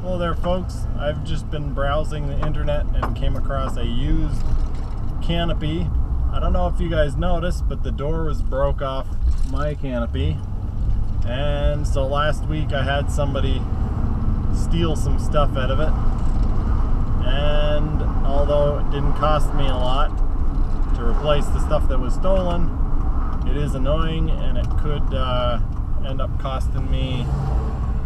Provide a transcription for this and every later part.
Hello there folks, I've just been browsing the internet and came across a used canopy. I don't know if you guys noticed, but the door was broke off my canopy, and so last week I had somebody steal some stuff out of it, and although it didn't cost me a lot to replace the stuff that was stolen, it is annoying and it could end up costing me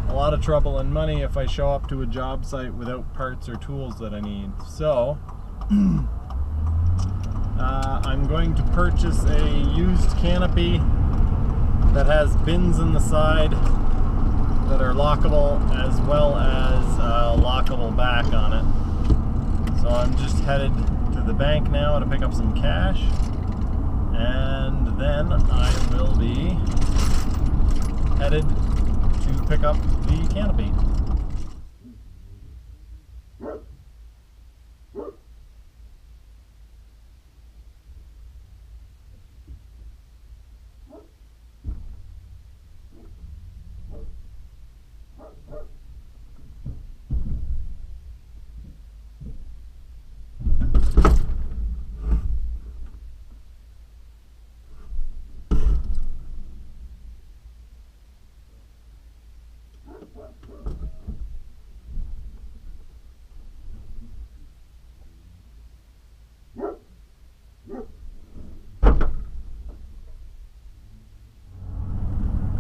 a lot of trouble and money if I show up to a job site without parts or tools that I need. So I'm going to purchase a used canopy that has bins in the side that are lockable, as well as a lockable back on it. So I'm just headed to the bank now to pick up some cash, and then I will be headed to pick up the canopy.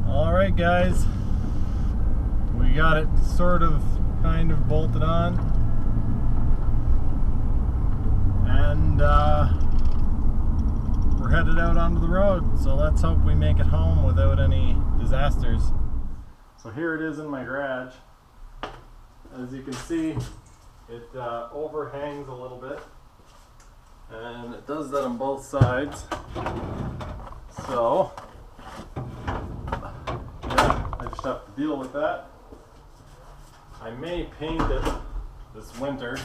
Alright guys, we got it sort of kind of bolted on, and we're headed out onto the road, so let's hope we make it home without any disasters. So here it is in my garage. As you can see, it overhangs a little bit, and it does that on both sides. So yeah, I just have to deal with that. I may paint it this winter.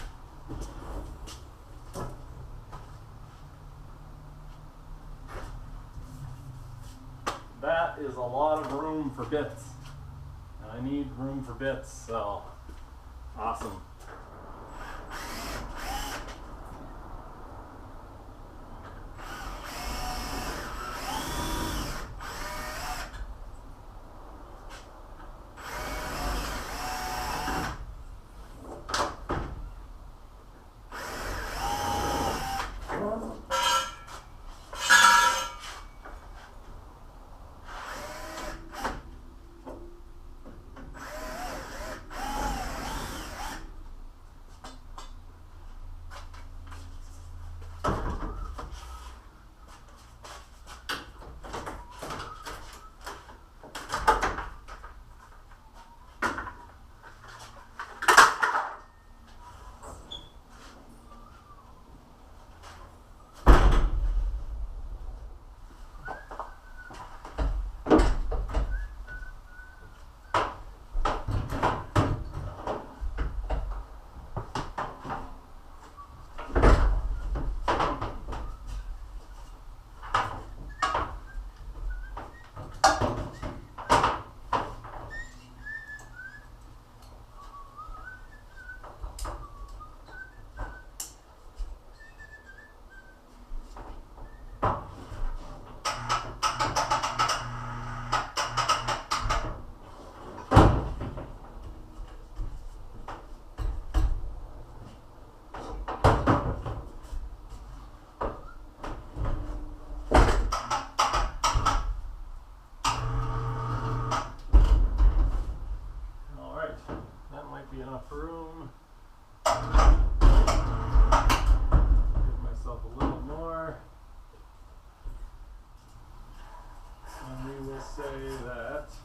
That is a lot of room for bits. I need room for bits, so awesome. Enough room. Give myself a little more, and we will say that that's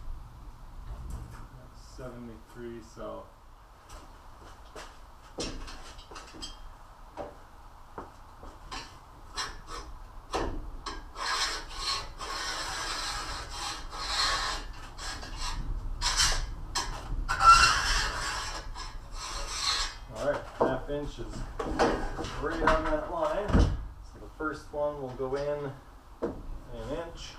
73, so half inch is right on that line. So the first one will go in an inch.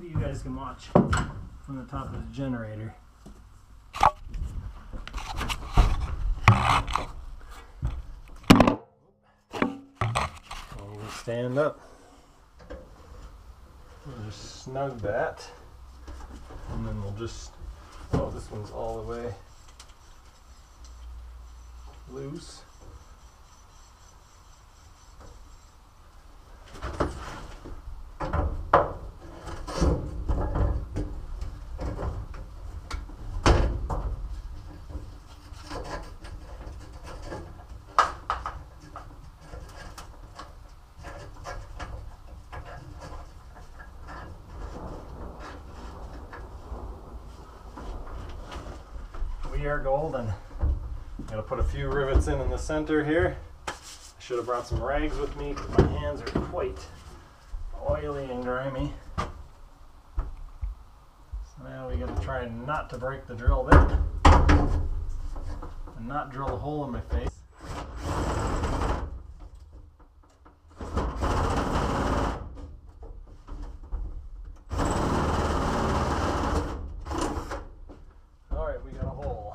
maybe you guys can watch from the top of the generator. We'll stand up. We'll just snug that, and then we'll just, oh, this one's all the way loose. We are golden. Gotta put a few rivets in the center here. I should have brought some rags with me because my hands are quite oily and grimy. So now we gotta try not to break the drill bit and not drill a hole in my face. Alright, we got a hole.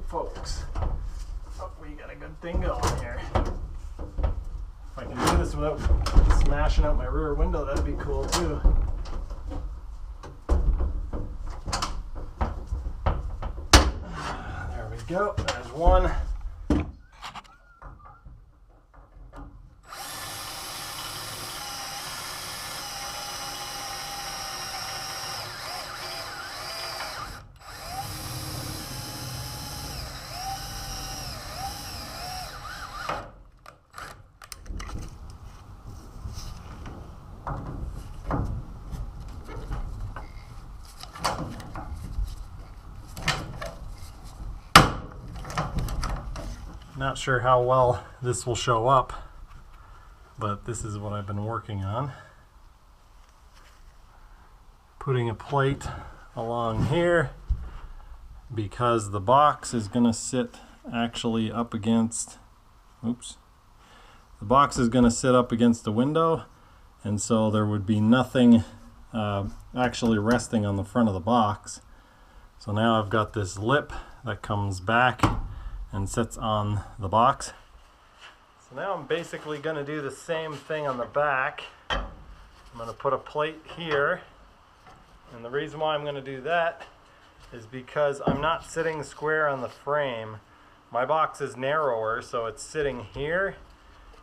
Folks, oh, we got a good thing going here. If I can do this without smashing out my rear window, that'd be cool too. There we go, there's one. Not sure how well this will show up, but this is what I've been working on. Putting a plate along here because the box is going to sit actually up against, oops, the box is going to sit up against the window, and so there would be nothing actually resting on the front of the box. So now I've got this lip that comes back and sits on the box. So now I'm basically going to do the same thing on the back. I'm going to put a plate here, and the reason why I'm going to do that is because I'm not sitting square on the frame. My box is narrower, so it's sitting here,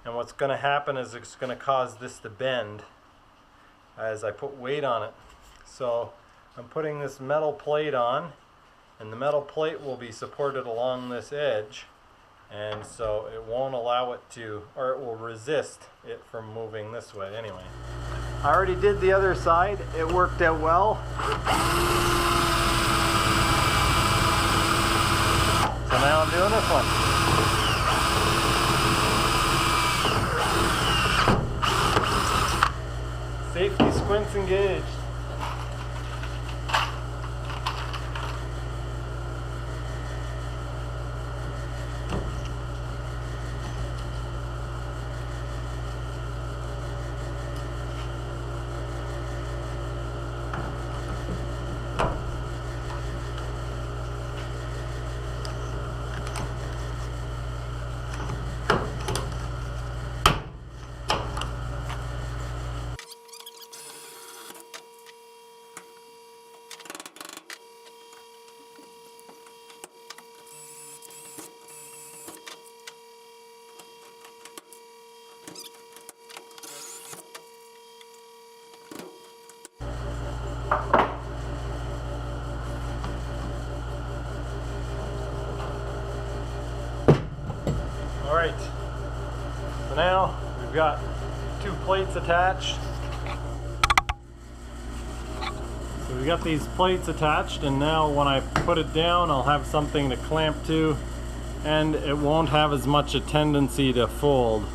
and what's going to happen is it's going to cause this to bend as I put weight on it. So I'm putting this metal plate on, and the metal plate will be supported along this edge, and so it won't allow it to, or it will resist it from moving this way anyway. I already did the other side. It worked out well. So now I'm doing this one. Safety squints engaged. Alright, so now we've got two plates attached. So we got these plates attached, and now when I put it down, I'll have something to clamp to, and it won't have as much a tendency to fold.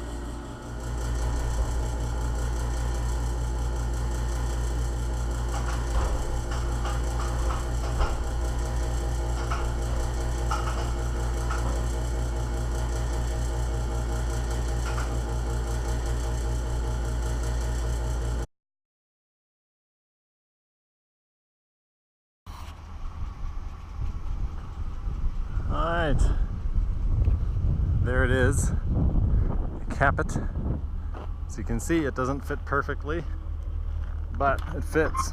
Alright, there it is. Cap it. As you can see, it doesn't fit perfectly, but it fits.